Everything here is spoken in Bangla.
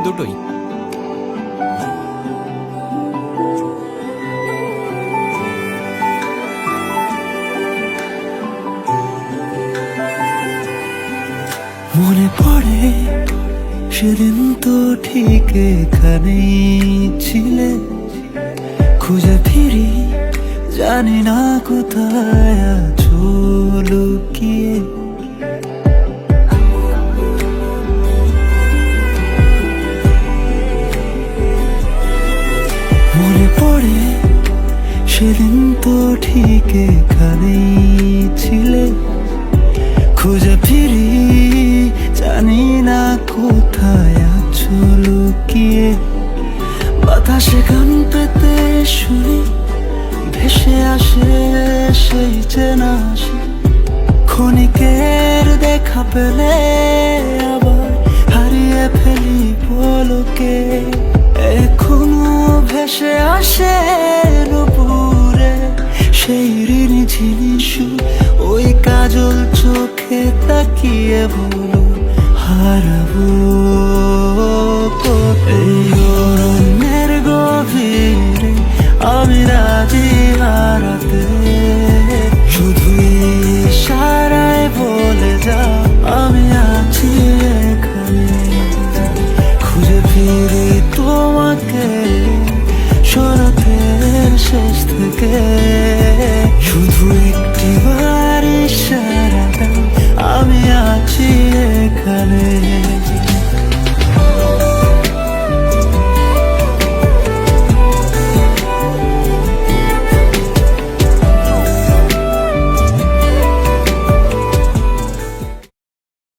দুটোই। মনে পড়ে সেদিন তো ঠিক এখানেই ছিলে, খুঁজে ফিরি জানি না কোথায় আছো লুকিয়ে। মনে পড়ে সেদিন তো ঠিক এখানেই ছিলে, খুঁজে ফিরি জানি না কোথায় আছো লুকিয়ে। বাতাসে গান পেতে শুনি ভেসে আসে সেই চেনা হাসি, ক্ষণিকের দেখা পেলে আবার হারিয়ে ফেলি পলকে। এখনো ভেসে আসে নুপুরে সেই ঋণী ঝিনি সুর, ওই কাজল চোখে তাকিয়ে বলো হারাবো এই অরণ্যের গভীরে আমি রাজি হারাতে।